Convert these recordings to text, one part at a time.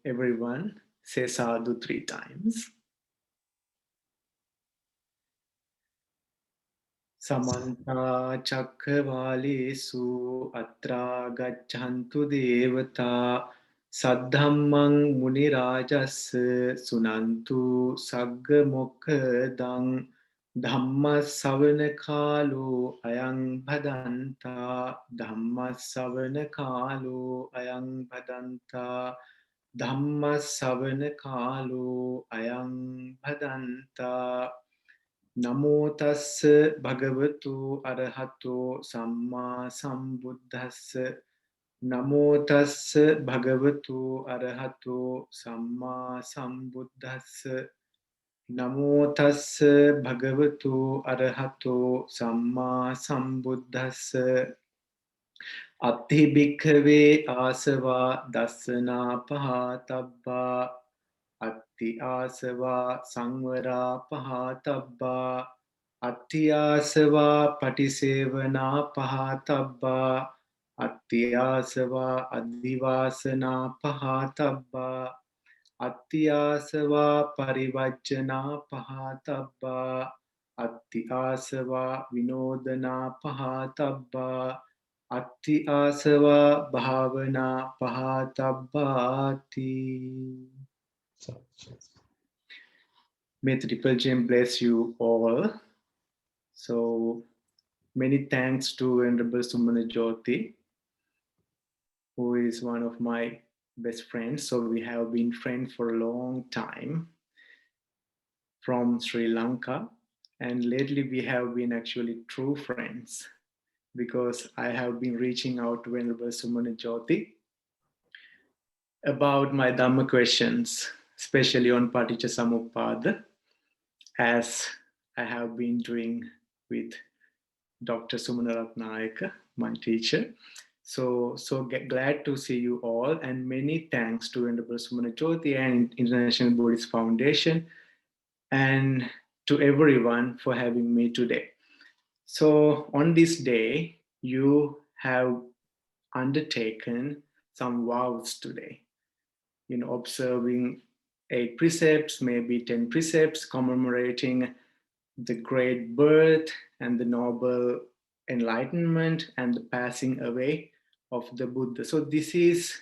everyone say sadhu 3 times. Samanta Chakravalesu Atra Gachantu Devata Saddhammang Munirajas Sunantu Sagga Mokkadang Dhamma Savana Kalu Ayang Bhadanta Dhamma Savana Kalu Ayang Bhadanta Dhamma Savana Kalu Ayang Bhadanta Namo tassa bhagavato arahato samma sambuddhassa. Namo tassa bhagavato arahato samma sambuddhassa. Namo tassa bhagavato arahato samma sambuddhassa. Atti bhikkhave asava dassana pahatabba. Atti asava samvara pahatabba. Atti asava patisevana pahatabba. Atti asava adivasana pahatabba. Atti asava parivajjana pahatabba. Atti asava vinodana pahatabba. Atti asava bhavana pahatabbati. May the Triple Gem bless you all. So many thanks to Venerable Sumana Jyoti, who is one of my best friends. So we have been friends for a long time from Sri Lanka. And lately we have been actually true friends because I have been reaching out to Venerable Sumana Jyoti about my Dhamma questions, especially on Paticca Samuppada, as I have been doing with Dr. Sumana Ratnayaka, my teacher. So glad to see you all, and many thanks to Venerable Sumana Jyoti and International Buddhist Foundation, and to everyone for having me today. So on this day, you have undertaken some vows today, observing 8 precepts, maybe 10 precepts, commemorating the great birth and the noble enlightenment and the passing away of the Buddha. So this is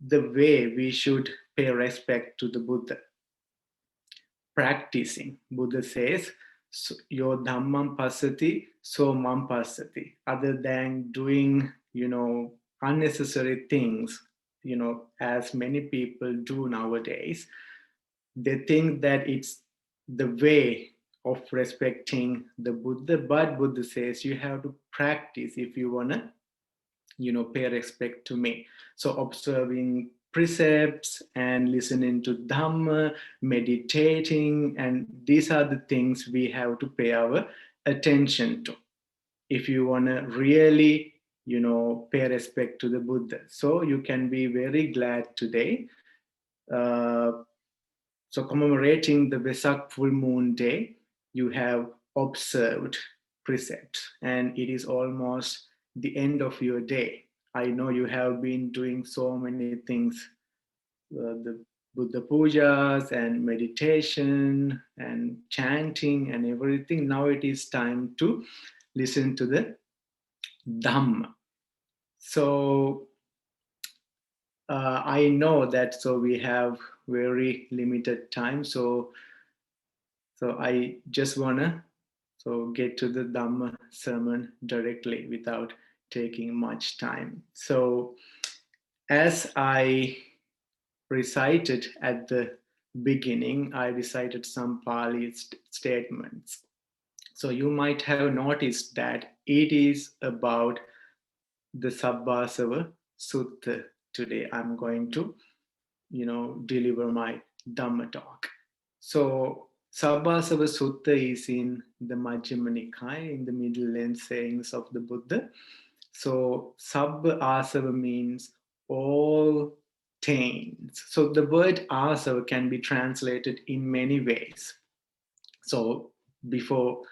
the way we should pay respect to the Buddha. Practicing. Buddha says, your dhammam passati, so mam passati. Other than doing, unnecessary things, as many people do nowadays, they think that it's the way of respecting the Buddha, but Buddha says you have to practice if you want to, pay respect to me. So observing precepts and listening to Dhamma, meditating, and these are the things we have to pay our attention to if you want to really, pay respect to the Buddha. So you can be very glad today. So commemorating the Vesak full moon day, you have observed precepts, and it is almost the end of your day. I know you have been doing so many things, the Buddha pujas and meditation and chanting and everything. Now it is time to listen to the Dhamma. So I know that, so we have very limited time. So I just wanna get to the Dhamma sermon directly without taking much time. So as I recited at the beginning, I recited some Pali statements. So you might have noticed that it is about the Sabbasava Sutta today. I'm going to, deliver my Dhamma talk. So Sabbasava Sutta is in the Majjhima Nikaya, in the middle length sayings of the Buddha. So Sabba Asava means all taints. So the word asava can be translated in many ways. So before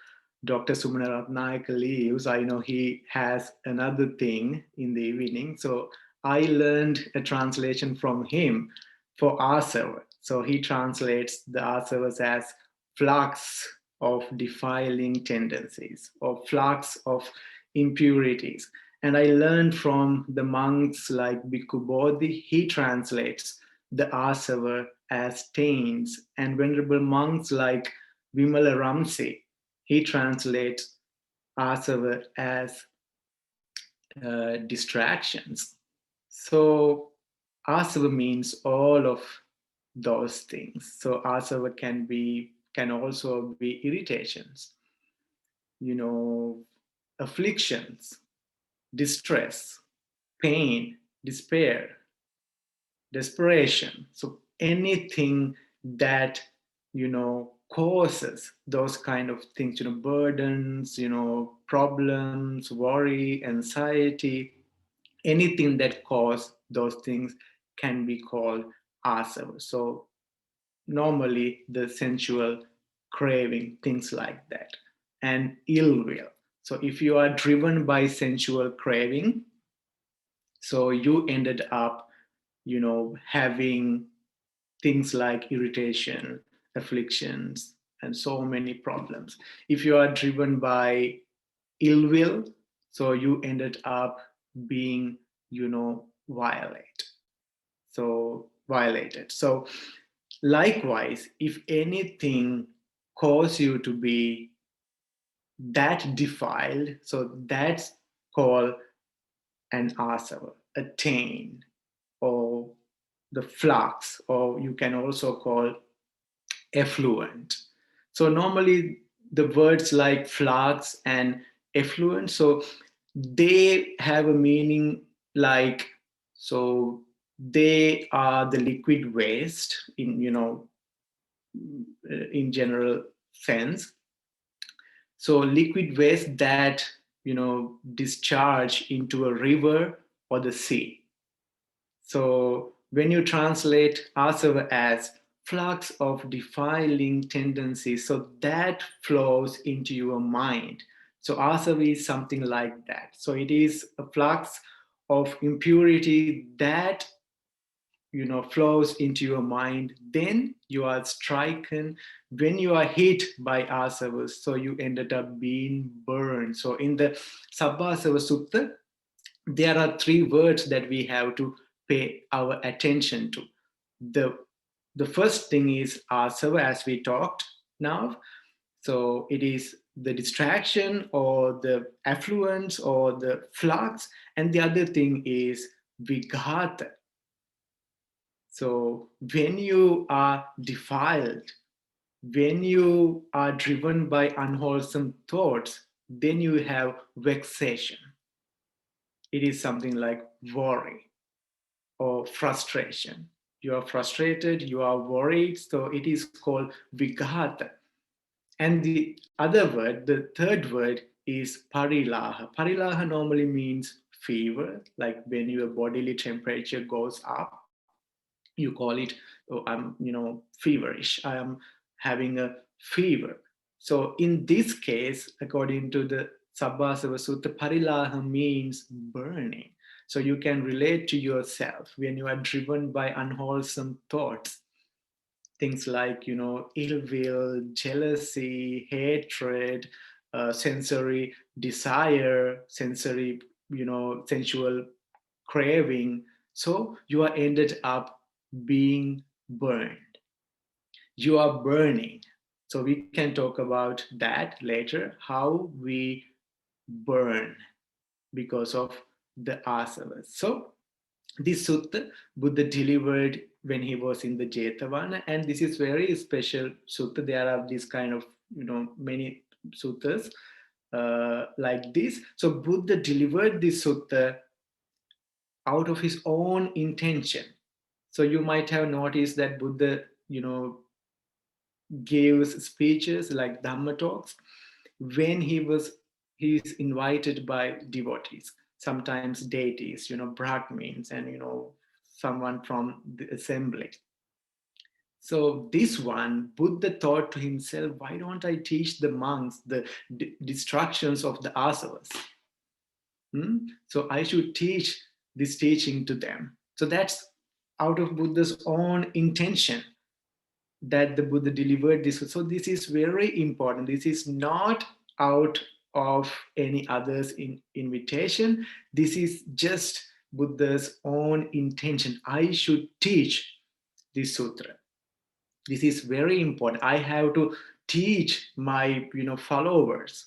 Dr. Sumana Ratnayaka leaves, I know he has another thing in the evening. So I learned a translation from him for asava. So he translates the asavas as flux of defiling tendencies or flux of impurities. And I learned from the monks like Bhikkhu Bodhi, he translates the asava as stains. And venerable monks like Vimala Ramsey, he translates asava as distractions. So asava means all of those things. So asava can also be irritations, afflictions, distress, pain, despair, desperation. So anything that causes those kind of things, burdens, problems, worry, anxiety, anything that cause those things can be called asava. So normally the sensual craving, things like that, and ill will. So if you are driven by sensual craving, so you ended up having things like irritation, afflictions, and so many problems. If you are driven by ill will, so you ended up being violated. So likewise, if anything cause you to be that defiled, so that's called an asava, a taint, or the flux, or you can also call effluent. So normally the words like flux and effluent, so they have a meaning like, so they are the liquid waste in general sense. So liquid waste that discharge into a river or the sea. So when you translate asava as flux of defiling tendencies, so that flows into your mind. So asava is something like that. So it is a flux of impurity that flows into your mind. Then you are stricken. When you are hit by asavas, so you ended up being burned. So in the Sabbasava Sutta, there are three words that we have to pay our attention to. The first thing is asava, as we talked now. So it is the distraction or the affluence or the flux, and the other thing is vighata. So when you are defiled, when you are driven by unwholesome thoughts, then you have vexation. It is something like worry or frustration. You are frustrated, you are worried, so it is called vighata. And the other word, the third word, is parilaha. Parilaha normally means fever, like when your bodily temperature goes up, you call it, oh, I'm feverish, I am having a fever. So in this case, according to the Sabbasava Sutta, parilaha means burning. So you can relate to yourself when you are driven by unwholesome thoughts, things like ill will, jealousy, hatred, sensory desire, sensory sensual craving. So you are ended up being burned. You are burning. So we can talk about that later, how we burn because of the asavas. So this sutta Buddha delivered when he was in the Jetavana, and this is very special sutta. There are these kind of many suttas like this. So Buddha delivered this sutta out of his own intention. So you might have noticed that Buddha, gives speeches like Dhamma talks when he's invited by devotees, sometimes deities, Brahmins, and someone from the assembly. So this one, Buddha thought to himself, why don't I teach the monks the destructions of the asavas? So I should teach this teaching to them. So that's out of Buddha's own intention that the Buddha delivered this. So this is very important. This is not out of any others invitation. This is just Buddha's own intention. I should teach this sutra. This is very important. I have to teach my followers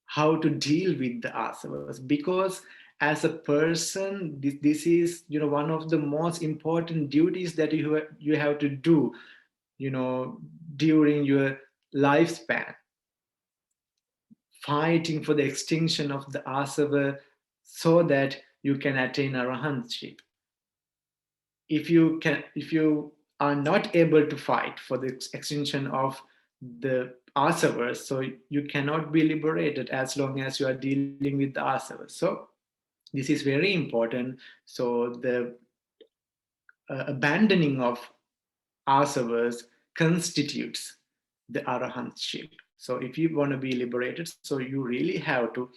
how to deal with the asavas, because as a person, this is one of the most important duties that you have to do during your lifespan, fighting for the extinction of the asava so that you can attain arahantship. If you are not able to fight for the extinction of the asavas, so you cannot be liberated as long as you are dealing with the asavas. So this is very important. So the abandoning of asavas constitutes the arahantship. So if you want to be liberated, so you really have to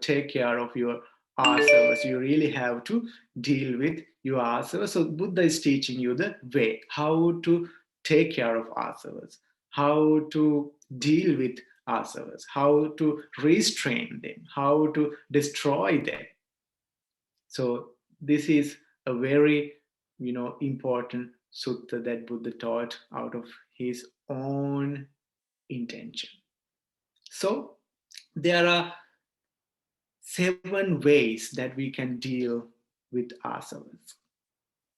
take care of your asavas. You really have to deal with your asavas. So Buddha is teaching you the way how to take care of asavas, how to deal with asavas, how to restrain them, how to destroy them. So this is a very important sutta that Buddha taught out of his own intention. So there are 7 ways that we can deal with asavas.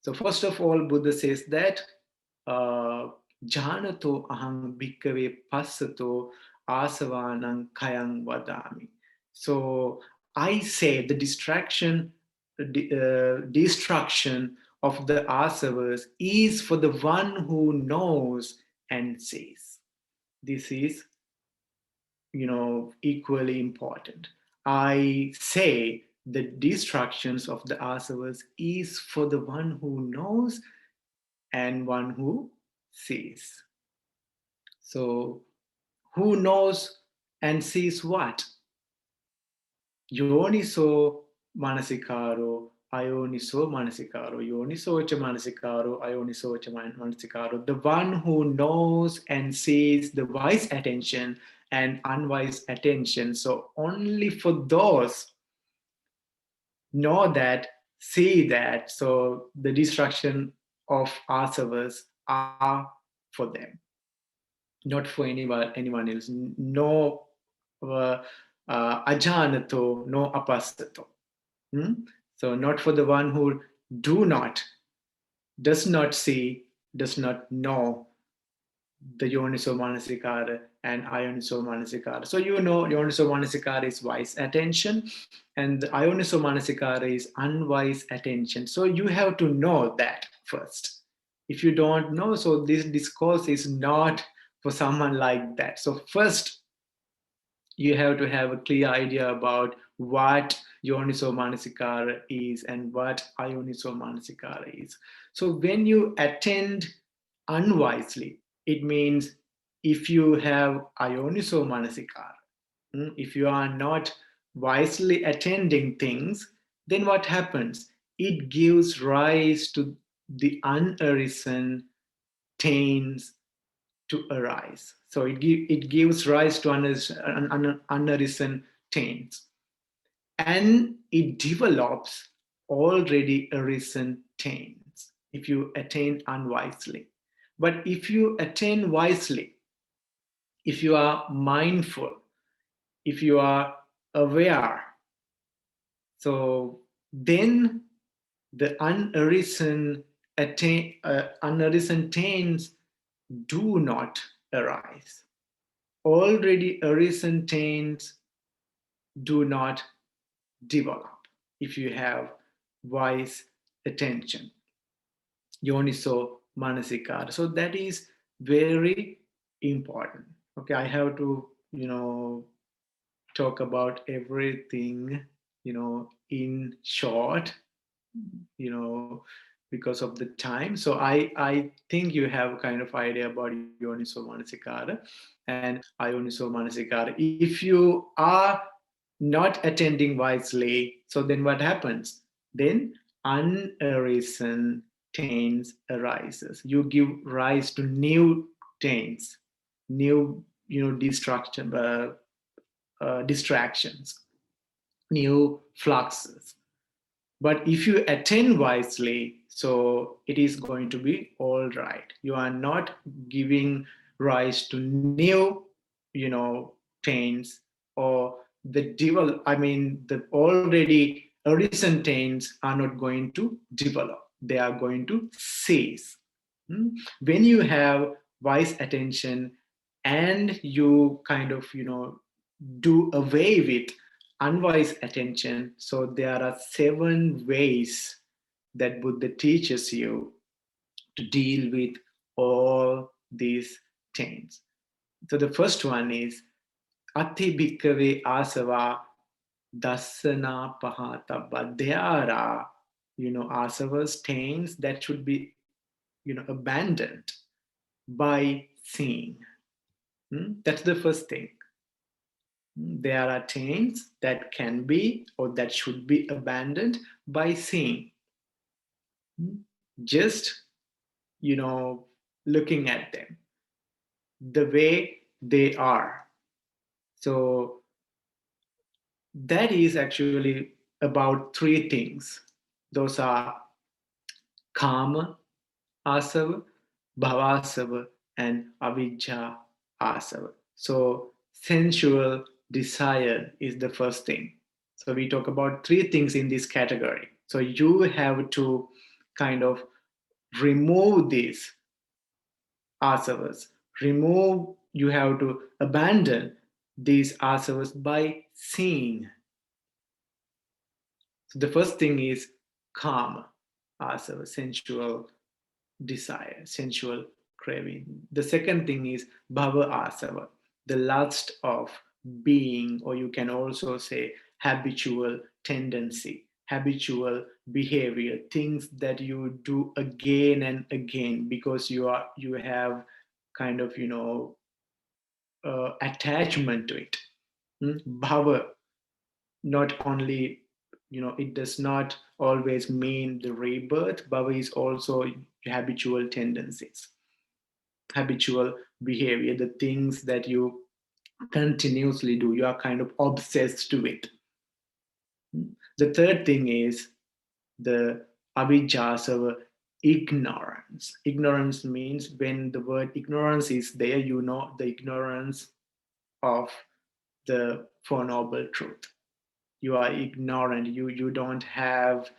So first of all, Buddha says that janato ahang bhikkhave passato asavanang kayang vadami. So I say the destruction of the asavas is for the one who knows and sees. This is equally important. I say the destructions of the asavas is for the one who knows and one who sees. So who knows and sees what? Yoniso manasikaro, ayoniso manasikaro, yonisocha manasikaro, ayonisocha manasikaro. The one who knows and sees the wise attention and unwise attention. So only for those know that, see that. So the destruction of asavas are for them, not for anyone else. No ajanato, no apasato. So not for the one who does not see, does not know the yoniso manasikara and ayoniso manasikara. So yoniso manasikara is wise attention and the ayoniso manasikara is unwise attention. So you have to know that first. If you don't know, so this discourse is not for someone like that. So first you have to have a clear idea about what yoniso manasikara is and what ayoniso manasikara is. So when you attend unwisely, it means if you have ayoniso manasikara, if you are not wisely attending things, then what happens? It gives rise to the unarisen taints to arise. So it gives rise to unarisen taints. And it develops already arisen taints if you attain unwisely. But if you attain wisely, if you are mindful, if you are aware, so then the unarisen taints do not arise. Already arisen taints do not develop if you have wise attention, yoniso manasikara. So that is very important. Okay, I have to talk about everything in short, because of the time. So I think you have kind of idea about yoniso manasikara and ayoniso manasikara. If you are not attending wisely, so then what happens? Then unarisen taints arises. You give rise to new taints, new distractions, new fluxes. But if you attend wisely, so it is going to be all right. You are not giving rise to new, taints, or the already arisen taints are not going to develop. They are going to cease. When you have wise attention and you kind of, do away with unwise attention. So there are 7 ways that Buddha teaches you to deal with all these taints. So the first one is Ati Bhikkhave Asava Dasana Pahatabba. There are, asavas, taints that should be, abandoned by seeing. That's the first thing. There are taints that can be or that should be abandoned by seeing. Just, looking at them the way they are. So that is actually about 3 things. Those are Kama Asava, Bhavasava, and Avijja Asava. So sensual desire is the first thing. So we talk about 3 things in this category. So you have to kind of remove these asavas. You have to abandon these asavas by seeing. So the first thing is kama asava, sensual desire, sensual craving. The second thing is bhava asava, the lust of being, or you can also say habitual tendency, habitual behavior, things that you do again and again because you have kind of attachment to it. Bhava, not only, it does not always mean the rebirth. Bhava is also habitual tendencies, habitual behavior, the things that you continuously do, you are kind of obsessed with. The third thing is the avijjasava, ignorance. Ignorance means when the word ignorance is there, the ignorance of the Four Noble Truth. You are ignorant, you don't have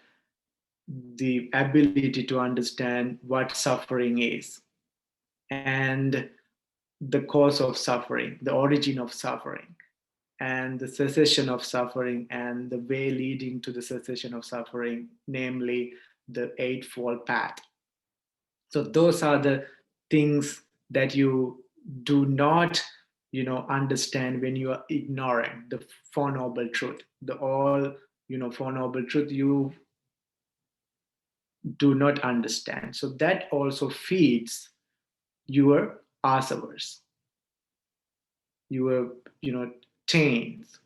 the ability to understand what suffering is and the cause of suffering, the origin of suffering, and the cessation of suffering, and the way leading to the cessation of suffering, namely the Eightfold Path. So those are the things that you do not, understand when you are ignoring the Four Noble Truth. The all, Four Noble Truth you do not understand. So that also feeds your asavas, your, taints.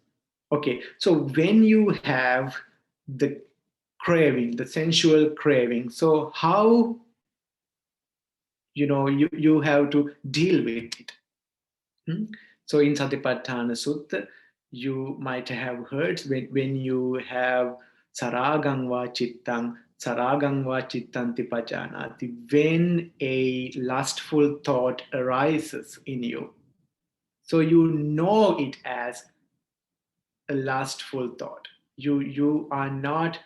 Okay, so when you have the craving, the sensual craving, so how, you have to deal with it. So in Satipatthana Sutta, you might have heard when you have saragangva chittanti pajanati, when a lustful thought arises in you. So you know it as a lustful thought. You are not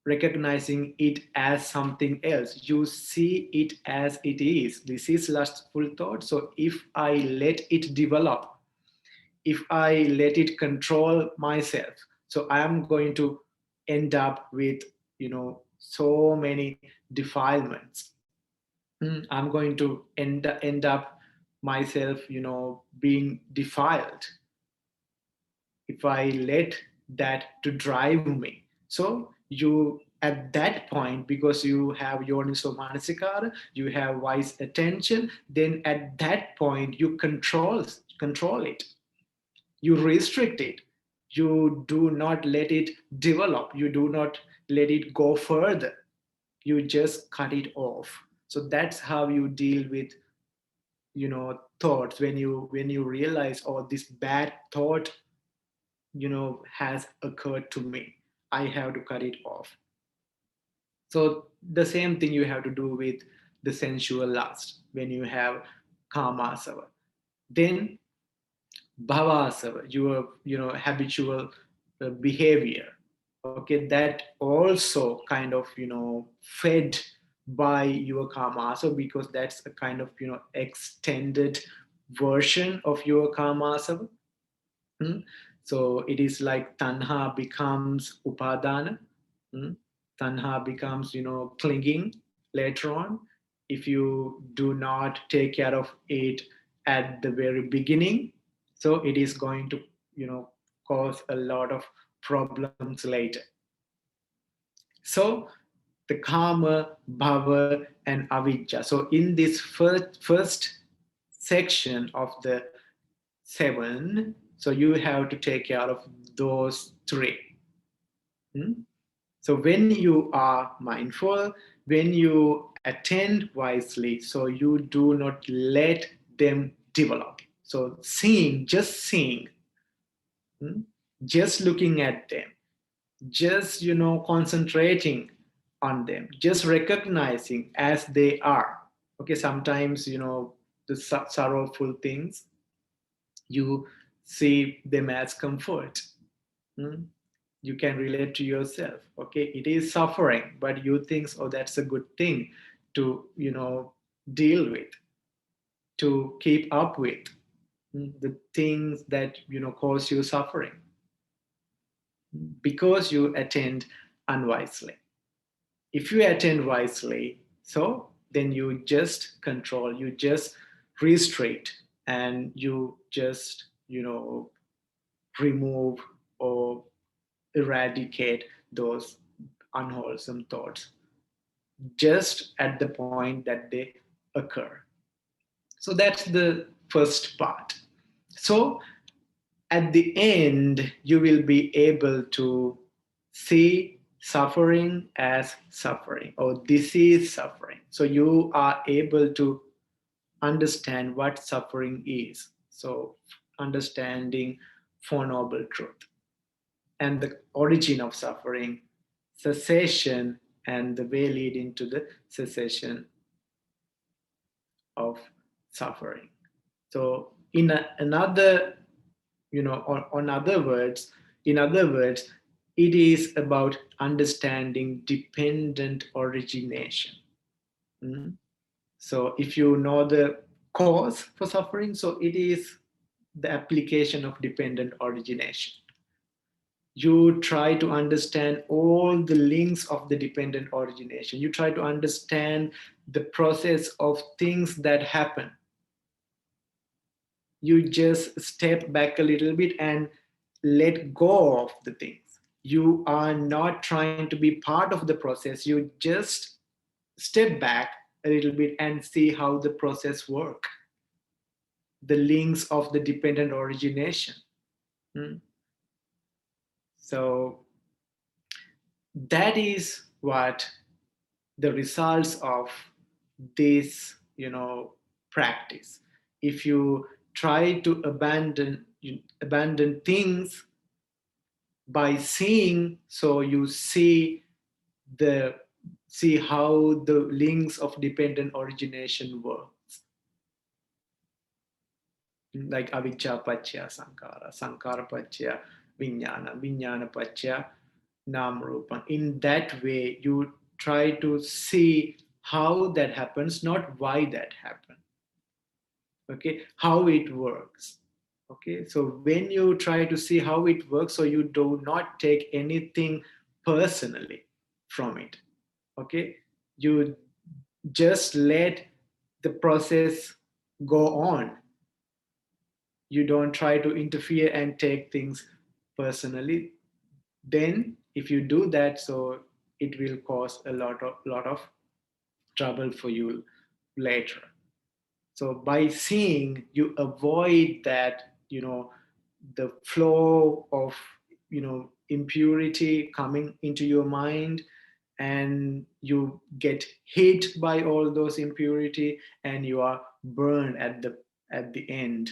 recognizing it as something else. You see it as it is. This is lustful thought. So if I let it develop, if I let it control myself, so I am going to end up with, so many defilements. I'm going to end up myself, being defiled if I let that to drive me. So you at that point, because you have yoniso manasikara, you have wise attention, then at that point you control it. You restrict it. You do not let it develop. You do not let it go further. You just cut it off. So that's how you deal with, thoughts. When you realize, oh, this bad thought, has occurred to me, I have to cut it off. So the same thing you have to do with the sensual lust when you have kamasava. Then bhavasava, your habitual behavior. Okay, that also kind of fed by your kamasava, because that's a kind of extended version of your kamasava. Hmm? So it is like tanha becomes upadana. Hmm? Tanha becomes, clinging later on. If you do not take care of it at the very beginning, so it is going to, cause a lot of problems later. So the karma, bhava, and avijja. So in this first section of the seven, so you have to take care of those three. Hmm? So when you are mindful, when you attend wisely, so you do not let them develop. So seeing, hmm? Just looking at them, just concentrating on them, just recognizing as they are. Okay, sometimes the sorrowful things, you see them as comfort. Hmm? You can relate to yourself. Okay, it is suffering, but you think, oh, that's a good thing to deal with, to keep up with. The things that cause you suffering, because you attend unwisely. If you attend wisely, so then you just control, you just restrict, and you just remove or eradicate those unwholesome thoughts just at the point that they occur. So that's the first part. So at the end, you will be able to see suffering as suffering, or this is suffering. So you are able to understand what suffering is. So understanding Four Noble Truth and the origin of suffering, cessation, and the way leading to the cessation of suffering. So, another, on other words, in other words, it is about understanding dependent origination. Mm. So, if you know the cause for suffering, so it is the application of dependent origination. You try to understand all the links of the dependent origination. You try to understand the process of things that happen. You just step back a little bit and let go of the things. You are not trying to be part of the process. You just step back a little bit and see how the process work, the links of the dependent origination. Hmm? So that is what the results of this practice. If you try to abandon things by seeing, so you the see how the links of dependent origination works, like avijja pachya sankara, sankara pachya vijnana, vijnana pachya nam rupa. In that way, you try to see how that happens, not why that happened. Okay, how it works. Okay, so when you try to see how it works, so you do not take anything personally from it. Okay, you just let the process go on. You don't try to interfere and take things personally. Then if you do that, so it will cause a lot of trouble for you later. So by seeing, you avoid that the flow of impurity coming into your mind, and you get hit by all those impurity, and you are burned at the end.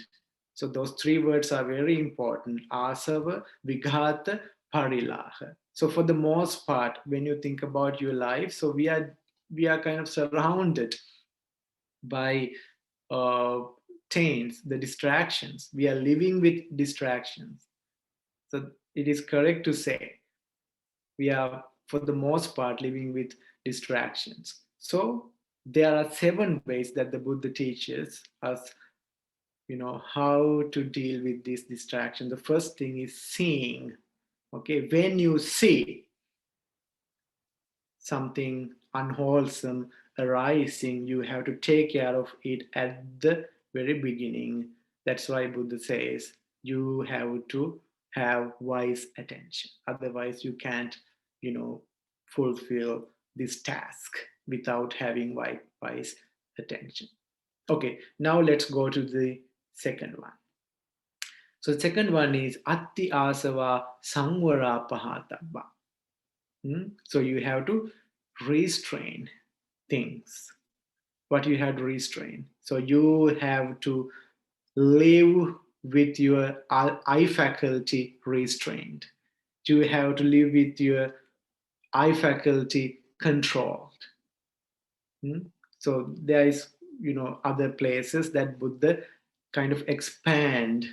So those three words are very important: asava, vighata, parilaha. So for the most part, when you think about your life, so we are kind of surrounded by uh, taints, the distractions. We are living with distractions. So it is correct to say we are, for the most part, living with distractions. So there are 7 ways that the Buddha teaches us, how to deal with this distraction. The first thing is seeing. Okay, when you see something unwholesome arising, you have to take care of it at the very beginning. That's why Buddha says you have to have wise attention. Otherwise, you can't, fulfill this task without having wise attention. Okay, now let's go to the second one. So the second one is atti asava samvara pahatabba. So you have to restrain things. What you have to restrain. So you have to live with your eye faculty restrained. You have to live with your eye faculty controlled. So there is, other places that Buddha kind of expand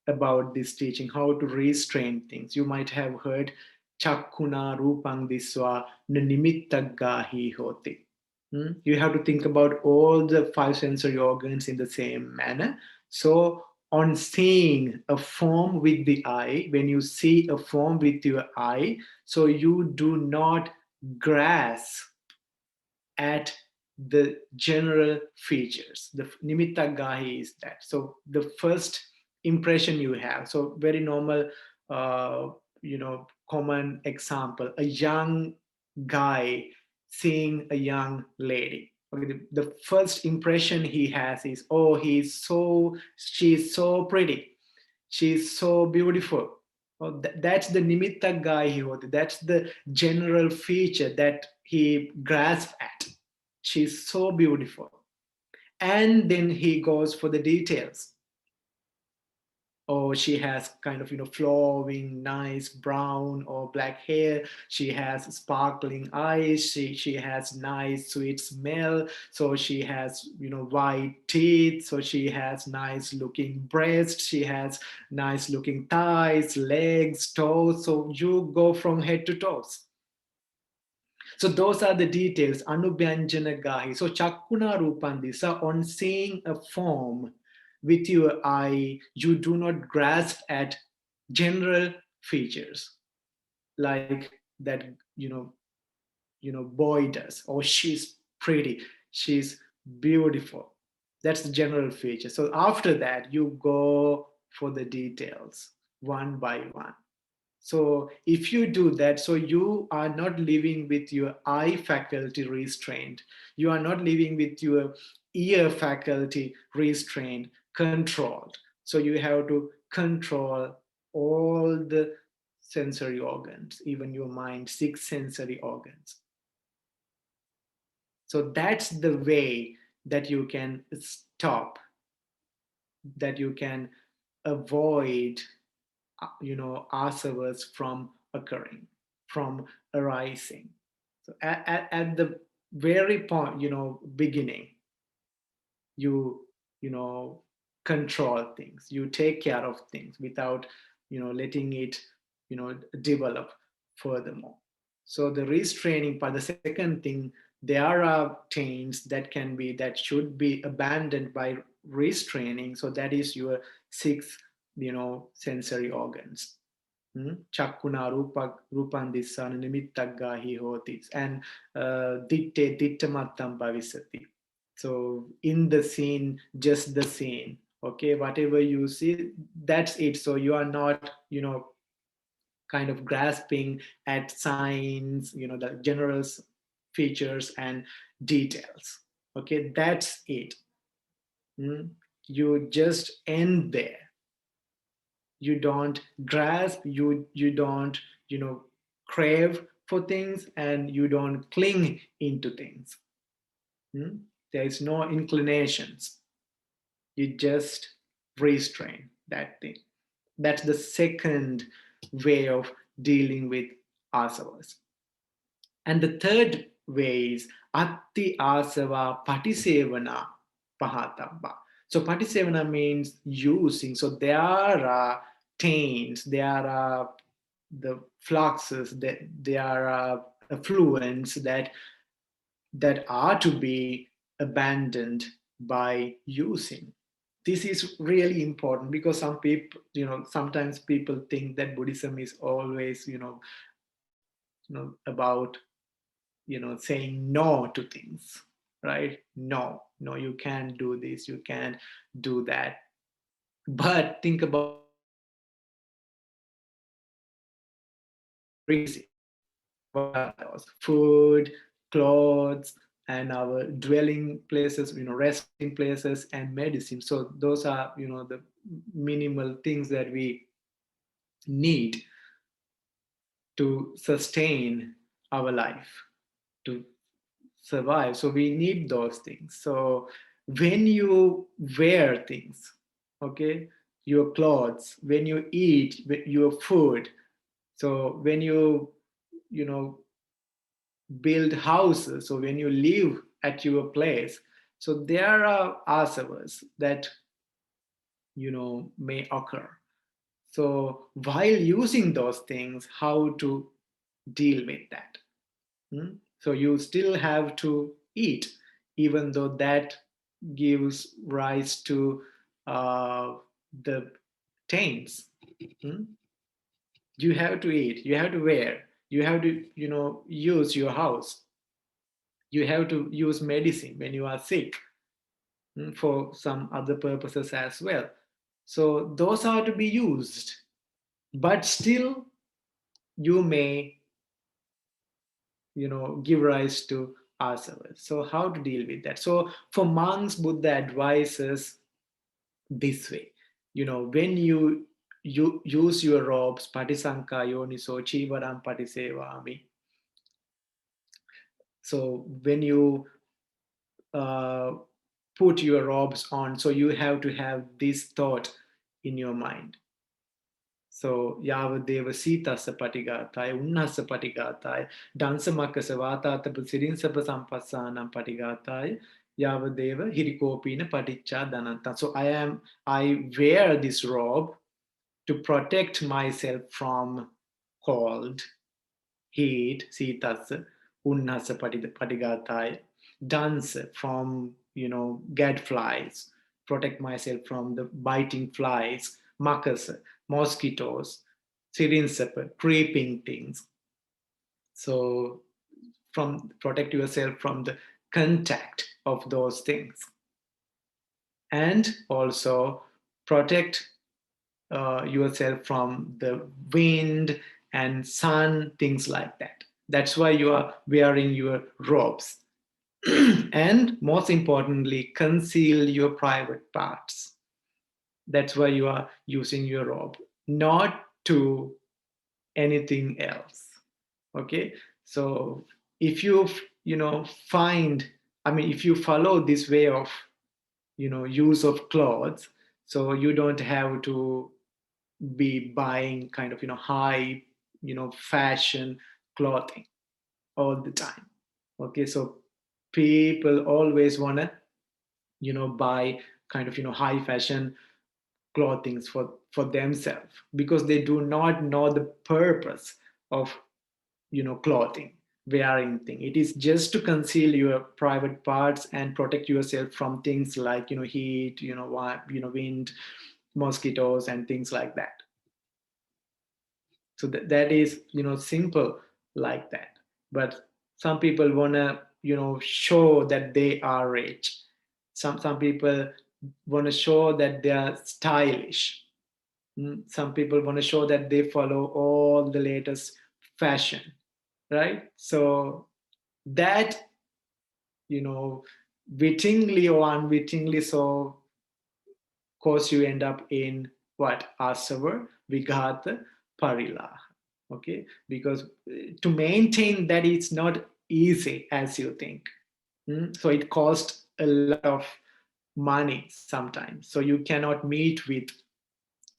about this teaching, how to restrain things. You might have heard Chakkuna Rupang Diswa Nimittagahi Hoti. You have to think about all the 5 sensory organs in the same manner. So on seeing a form with the eye, when you see a form with your eye, so you do not grasp at the general features. The nimitta gahi is that. So the first impression you have. So very normal, uh, common example: a young guy seeing a young lady. Okay, the first impression he has is, oh, she's so pretty, she's so beautiful. Oh, that's the nimitta guy. That's the general feature that he grasps at. She's so beautiful. And then he goes for the details. Oh, she has kind of, flowing, nice brown or black hair. She has sparkling eyes. She has nice, sweet smell. So she has, white teeth. So she has nice looking breasts. She has nice looking thighs, legs, toes. So you go from head to toes. So those are the details, Anubhyanjana Gahi. So Chakkuna Rupandisa, on seeing a form with your eye, you do not grasp at general features like that, boy does, or she's pretty, she's beautiful. That's the general feature. So after that, you go for the details one by one. So if you do that, so you are not living with your eye faculty restrained. You are not living with your ear faculty restrained, controlled. So you have to control all the sensory organs, even your mind, 6 sensory organs. So that's the way that you can stop, that you can avoid asavas from occurring, from arising. So at the very point, beginning, you you know control things, you take care of things without letting it develop furthermore. So the restraining part, the second thing, there are taints that should be abandoned by restraining. So that is your 6 sensory organs. Chakkuna rupandissana nimittaggahi hoti, and ditte dittamattam bhavisati. So in the scene, just the scene. Okay, whatever you see, that's it. So you are not, kind of grasping at signs, the general features and details. Okay, that's it. You just end there. You don't grasp, you don't crave for things, and you don't cling into things. There is no inclinations. You just restrain that thing. That's the second way of dealing with asavas. And the third way is atti asava patisevana pahatabba. So patisevana means using. So there are taints, there are the fluxes, that there are affluents that are to be abandoned by using. This is really important because some people, sometimes people think that Buddhism is always, about, saying no to things, right? No, no, you can't do this, you can't do that. But think about prerequisites. What are those? Food, clothes, and our dwelling places, resting places, and medicine. So those are, the minimal things that we need to sustain our life, to survive. So we need those things. So when you wear things, okay, your clothes, when you eat your food, so when you know build houses, so when you live at your place, so there are asavas that may occur. So while using those things, how to deal with that? So you still have to eat, even though that gives rise to the taints. You have to eat, you have to wear, you have to use your house, you have to use medicine when you are sick, for some other purposes as well. So those are to be used, but still you may give rise to asavas. So how to deal with that? So for monks, Buddha advises this way. When you use your robes, patisanka yoniso chivaram patisevami. So when you uh, put your robes on, so you have to have this thought in your mind. So Yavadeva Sitasa Patigatai, Unnasa Patigatai, Dansamakasa Vatata Sidinsapa Sampasanam Patigatai, Yavadeva Hirikopina Paticha Dananta. So I wear this robe to protect myself from cold, heat, Sitasa, Unnasa Patigatai, dance from gadflies, protect myself from the biting flies, mucus, mosquitoes, sirinsapa, creeping things. So from protect yourself from the contact of those things, and also protect yourself from the wind and sun, things like that. That's why you are wearing your robes. And most importantly, conceal your private parts. That's why you are using your robe, not to anything else. Okay, so if you find, I mean, if you follow this way of use of clothes, so you don't have to be buying kind of high fashion clothing all the time. Okay, so people always want to buy kind of high fashion clothing for themselves, because they do not know the purpose of clothing, wearing thing. It is just to conceal your private parts and protect yourself from things like heat, wind, mosquitoes, and things like that. So that is simple like that. But some people want to show that they are rich. Some people want to show that they are stylish. Some people want to show that they follow all the latest fashion, right? So that wittingly or unwittingly, so course you end up in what? Asava, Vighata, Parilaha. Okay, because to maintain that, it's not easy as you think. So it costs a lot of money sometimes, so you cannot meet with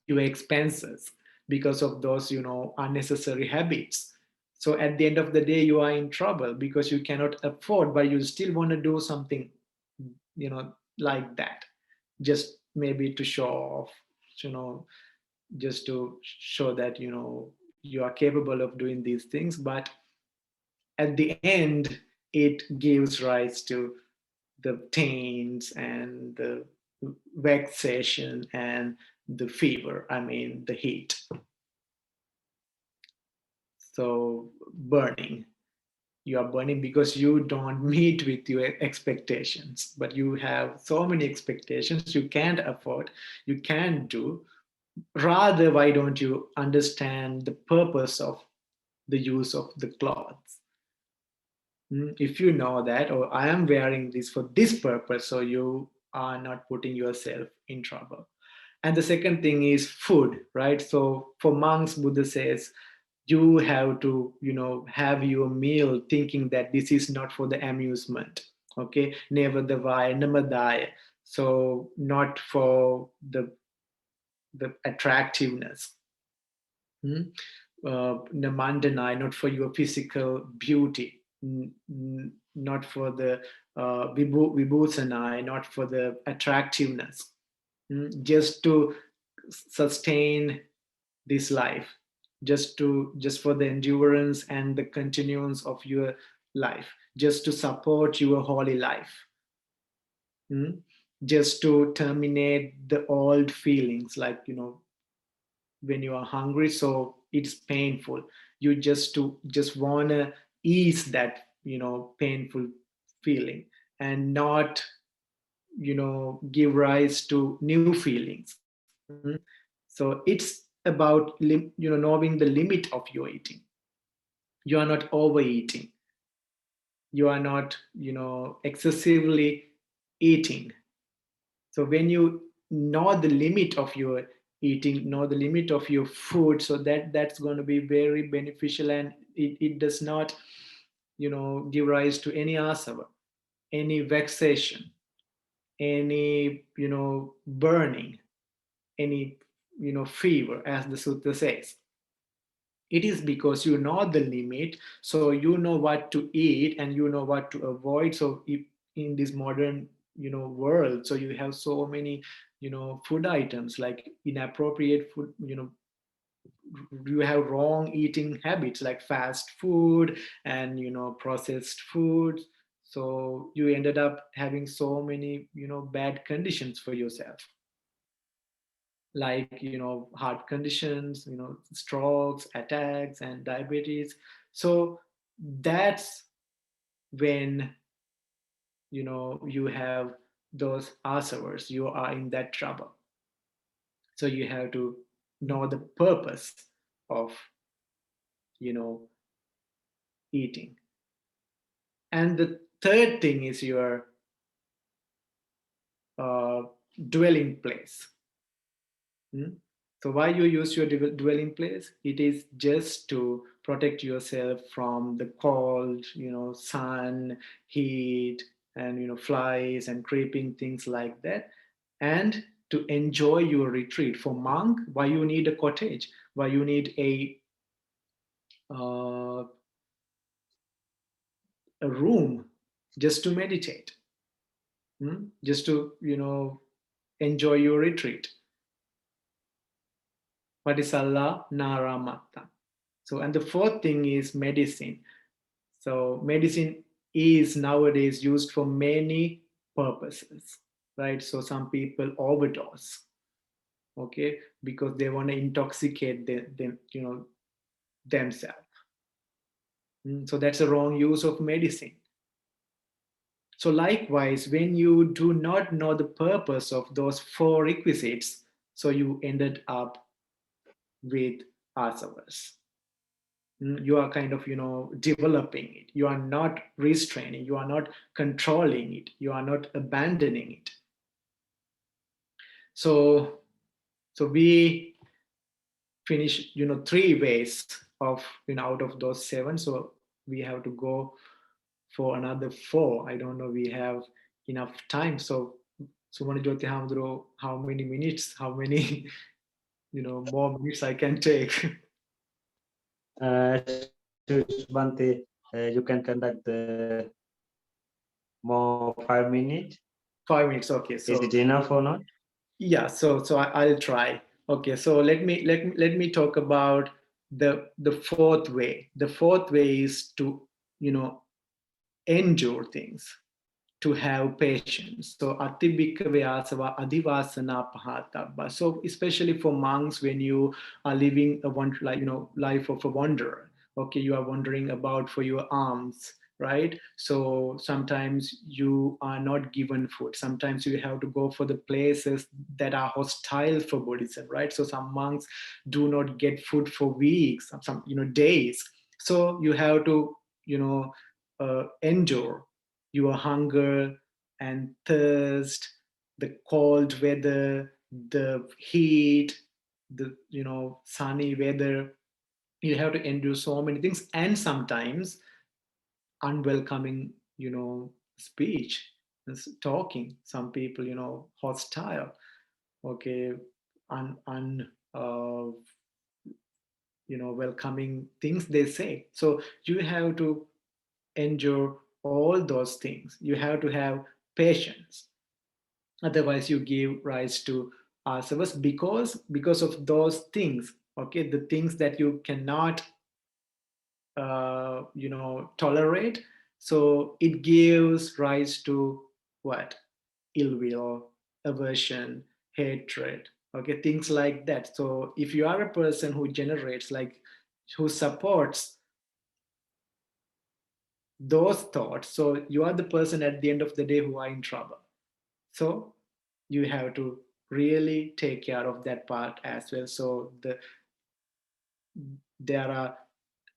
your expenses because of those, unnecessary habits. So at the end of the day, you are in trouble because you cannot afford, but you still want to do something, like that, just maybe to show off, you know just to show that you are capable of doing these things. But at the end, it gives rise to the pains and the vexation and the fever, I mean the heat. So burning, you are burning because you don't meet with your expectations, but you have so many expectations you can't afford, you can't do. Rather, why don't you understand the purpose of the use of the clothes? If you know that, or I am wearing this for this purpose, so you are not putting yourself in trouble. And the second thing is food, right? So for monks, Buddha says you have to, have your meal thinking that this is not for the amusement. Okay, never the vai, namadaya. So not for the attractiveness. Hmm? Namandanai, not for your physical beauty, not for the vibhusanai, not for the attractiveness, just to sustain this life, just for the endurance and the continuance of your life, just to support your holy life, just to terminate the old feelings, like when you are hungry, so it's painful, you just want to ease that painful feeling, and not give rise to new feelings. So it's about knowing the limit of your eating. You are not overeating, you are not excessively eating. So when you know the limit of your eating, know the limit of your food, so that's going to be very beneficial, and it does not give rise to any asava, any vexation, any burning, any fever, as the sutta says. It is because you know the limit, so you know what to eat and you know what to avoid. So if in this modern world, so you have so many food items, like inappropriate food, you have wrong eating habits like fast food and processed food. So you ended up having so many bad conditions for yourself, like heart conditions, strokes, attacks, and diabetes. So that's when you have those asavas, you are in that trouble. So you have to know the purpose of you know eating. And the third thing is your uh, dwelling place. Hmm? So why you use your dwelling place? It is just to protect yourself from the cold, sun, heat, and flies and creeping things like that, and to enjoy your retreat. For monk, why you need a cottage? Why you need uh, a room just to meditate, just to enjoy your retreat. Patisalla Naramatta. So, and the fourth thing is medicine. So, medicine is nowadays used for many purposes, right? So, some people overdose, okay, because they want to intoxicate themselves. So, that's a wrong use of medicine. So, likewise, when you do not know the purpose of those four requisites, so you ended up with asavas. You are kind of developing it, you are not restraining, you are not controlling it, you are not abandoning it. So we finish three ways of, out of those 7. So we have to go for another 4. I don't know we have enough time. So Sumana Jyoti Hamdro, how many minutes, how many more minutes I can take? Subante, you can conduct the more 5 minutes. 5 minutes, okay. So is it enough or not? yeah, so I'll try. Okay, so let me talk about the fourth way. The fourth way is to endure things, to have patience. So atibhikkhave asava adivasana pahatabba. So especially for monks, when you are living a life of a wanderer, okay, you are wondering about for your alms, right? So sometimes you are not given food. Sometimes you have to go for the places that are hostile for Buddhism, right? So some monks do not get food for weeks, some days. So you have to endure your hunger and thirst, the cold weather, the heat, the sunny weather. You have to endure so many things, and sometimes unwelcoming, speech, talking. Some people, hostile. Okay, uh, welcoming things they say. So you have to endure all those things. You have to have patience. Otherwise, you give rise to ourselves because of those things. Okay, the things that you cannot tolerate. So it gives rise to what? Ill will, aversion, hatred. Okay, things like that. So if you are a person who generates, like, who supports those thoughts, so you are the person at the end of the day who are in trouble. So you have to really take care of that part as well. So there are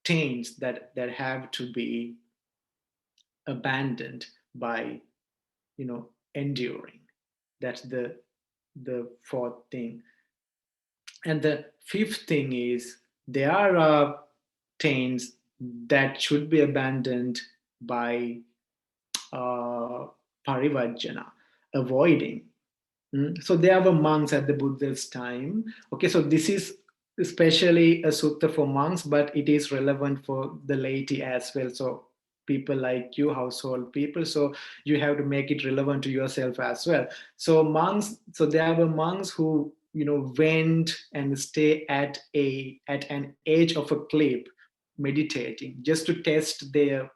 taints that have to be abandoned by enduring. That's the fourth thing. And the fifth thing is, there are taints that should be abandoned by parivajjana, avoiding. So there were monks at the Buddha's time. Okay, so this is especially a sutta for monks, but it is relevant for the laity as well. So people like you, household people, so you have to make it relevant to yourself as well. So monks, so there were monks who went and stay at an edge of a cliff, meditating, just to test their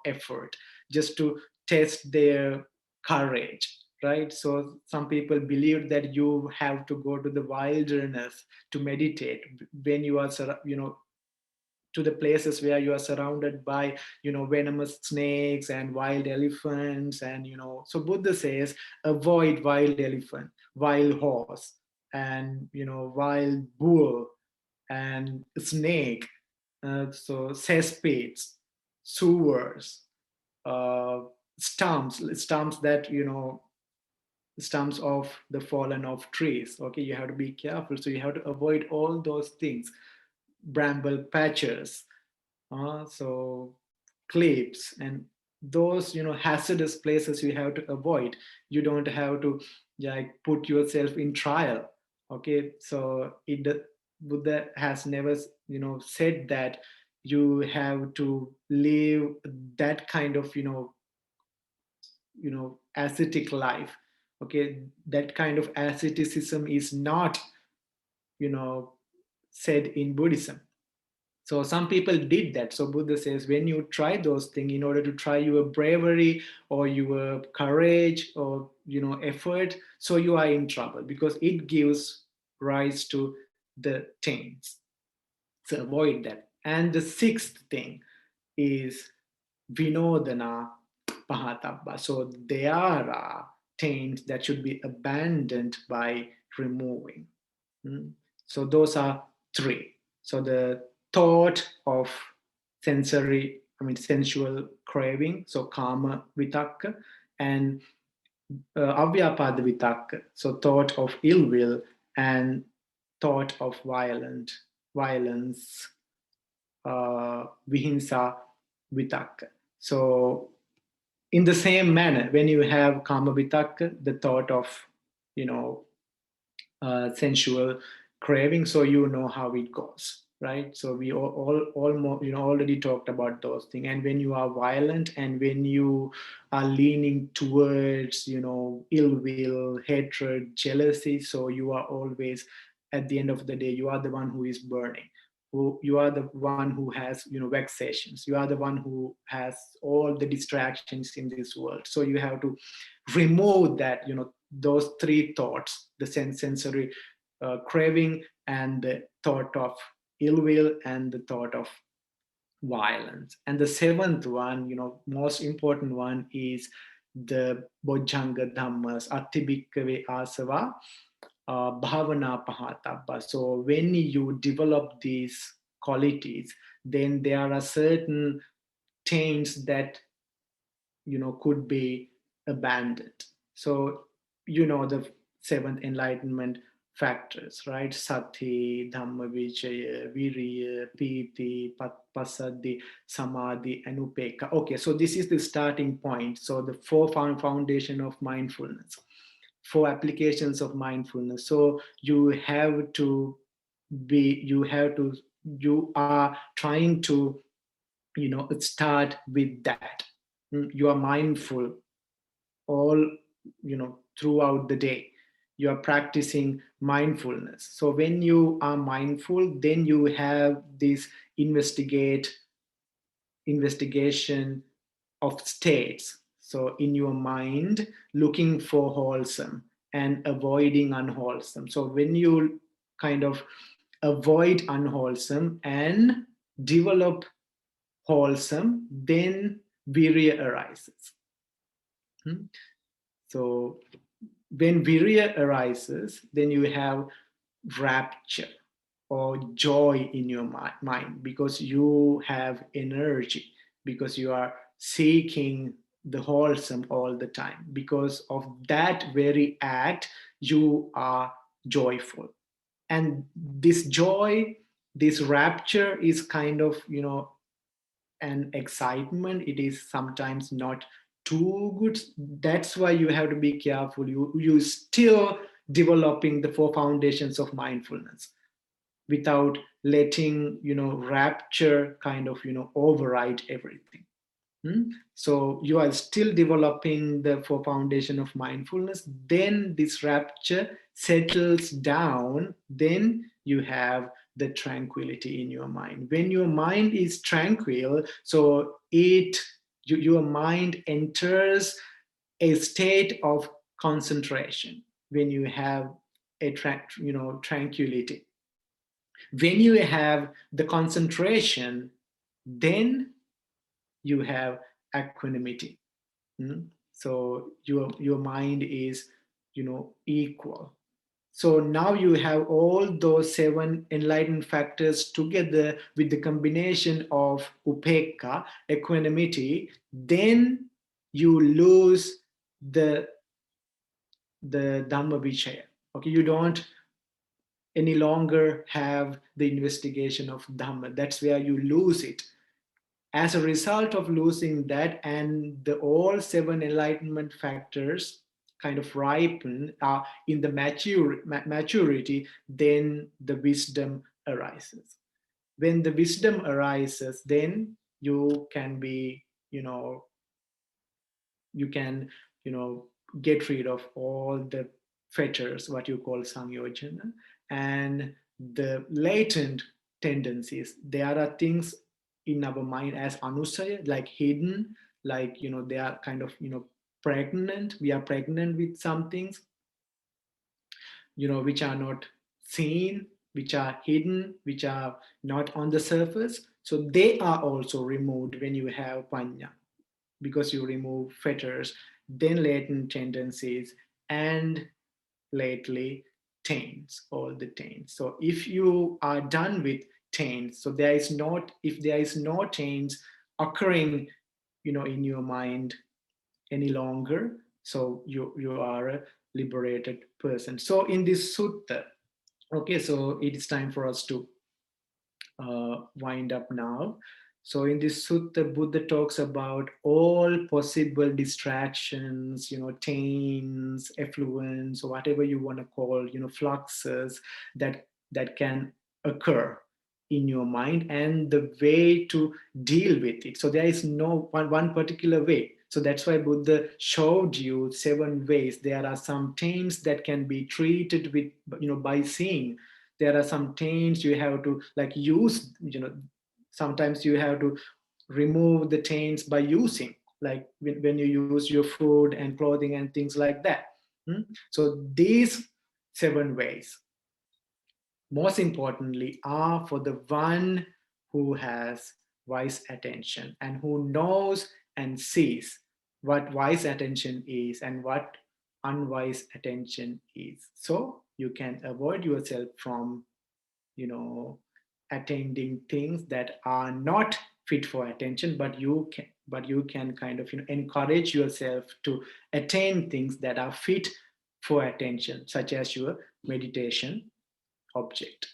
effort, just to test their courage, right? So some people believe that you have to go to the wilderness to meditate when you are to the places where you are surrounded by venomous snakes and wild elephants. And so Buddha says, avoid wild elephant, wild horse, and wild bull and snake, so cesspits, sewers, uh, stumps that stumps of the fallen off trees. Okay, you have to be careful. So you have to avoid all those things. Bramble patches, so cliffs, and those hazardous places you have to avoid. You don't have to like put yourself in trial. Okay, so Buddha has never said that you have to live that kind of ascetic life. Okay, that kind of asceticism is not you know said in Buddhism. So some people did that. So Buddha says, when you try those things in order to try your bravery or your courage or effort, so you are in trouble because it gives rise to the taints. So avoid that. And the sixth thing is vinodana pahatabba. So there are taints that should be abandoned by removing. So those are three. So the thought of sensual craving, so kama vitakka, and avyapada vitakka, so thought of ill will and thought of violence. Vihinsa Vitaka. So in the same manner, when you have Kama Vitaka, the thought of, you know, sensual craving, so you know how it goes, right? So we all almost, you know, already talked about those things. And when you are violent and when you are leaning towards, you know, ill will, hatred, jealousy, so you are always, at the end of the day, you are the one who is burning, who you are the one who has, you know, vexations, you are the one who has all the distractions in this world. So you have to remove that, you know, those three thoughts, the sensory craving, and the thought of ill will, and the thought of violence. And the seventh one, you know, most important one, is the Bojjhanga Dhammas, Attibhikkave Asava, Bhavana Pahatabba. So when you develop these qualities, then there are certain taints that, you know, could be abandoned. So, you know, the seventh enlightenment factors, right? Sati, Dhamma Vijaya, Viriya, Piti, Pasadi, Samadhi, and Upeka. Okay, so this is the starting point. So the four foundation of mindfulness, four applications of mindfulness. So you have to be, you are trying to, you know, start with that. You are mindful all, you know, throughout the day. You are practicing mindfulness. So when you are mindful, then you have this investigation of states. So in your mind, looking for wholesome and avoiding unwholesome. So when you kind of avoid unwholesome and develop wholesome, then virya arises. So when virya arises, then you have rapture or joy in your mind, because you have energy, because you are seeking the wholesome all the time. Because of that very act, you are joyful. And this joy, this rapture is kind of, you know, an excitement. It is sometimes not too good. That's why you have to be careful. You still developing the four foundations of mindfulness without letting, you know, rapture kind of, you know, override everything. So you are still developing the four foundation of mindfulness. Then this rapture settles down. Then you have the tranquility in your mind. When your mind is tranquil, so your mind enters a state of concentration. When you have a tranquility, when you have the concentration, then you have equanimity. So your mind is, you know, equal. So now you have all those seven enlightened factors together with the combination of upeka, equanimity. Then you lose the dhamma vichaya. Okay, you don't any longer have the investigation of dhamma. That's where you lose it. As a result of losing that, and the all seven enlightenment factors kind of ripen in the maturity, then the wisdom arises. When the wisdom arises, then you can be, you know, you can, you know, get rid of all the fetters, what you call samyojana, and the latent tendencies. There are things in our mind as anusaya, like hidden, like, you know, they are kind of, you know, pregnant. We are pregnant with some things, you know, which are not seen, which are hidden, which are not on the surface. So they are also removed when you have panya, because you remove fetters, then latent tendencies, and lately taints, all the taints. So if you are done with taints, so there is not, if there is no taints occurring, you know, in your mind any longer, so you are a liberated person. So in this sutta, okay, so it is time for us to wind up now. So in this sutta, Buddha talks about all possible distractions, taints, effluents, or whatever you want to call, fluxes that can occur in your mind, and the way to deal with it. So there is no one particular way. So that's why Buddha showed you 7 ways. There are some taints that can be treated with, by seeing. There are some taints you have to like use, sometimes you have to remove the taints by using, like when you use your food and clothing and things like that. So these 7 ways, most importantly, are for the one who has wise attention and who knows and sees what wise attention is and what unwise attention is. So you can avoid yourself from, you know, attending things that are not fit for attention, but you can kind of encourage yourself to attain things that are fit for attention, such as your meditation object.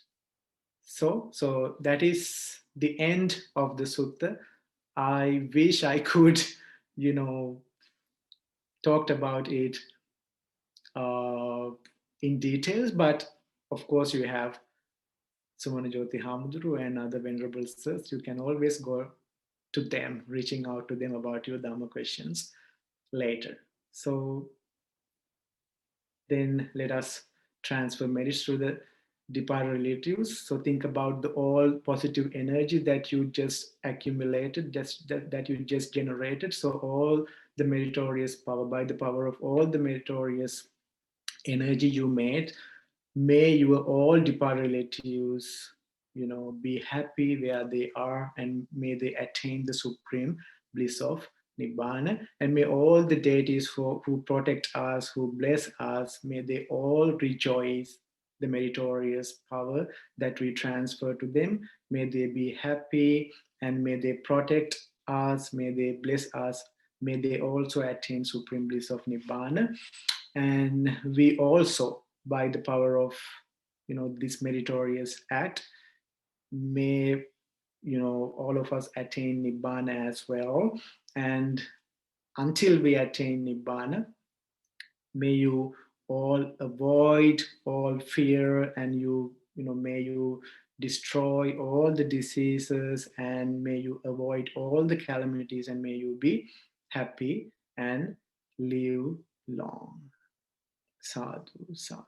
So that is the end of the sutta. I wish I could, you know, talked about it uh, in details, but of course you have Sumanajoti Hamudru and other venerable sirs. You can always go to them, reaching out to them about your Dharma questions later. So then let us transfer merits to the departed relatives. So think about the all positive energy that you just accumulated, that you just generated. So all the meritorious power, by the power of all the meritorious energy you made, may your all departed relatives, be happy where they are, and may they attain the supreme bliss of Nibbana. And may all the deities who protect us, who bless us, may they all rejoice the meritorious power that we transfer to them. May they be happy and may they protect us, may they bless us, may they also attain supreme bliss of Nibbana. And we also, by the power of this meritorious act, may all of us attain Nibbana as well. And until we attain Nibbana, may you all avoid all fear, and may you destroy all the diseases, and may you avoid all the calamities, and may you be happy and live long. Sadhu, sadhu.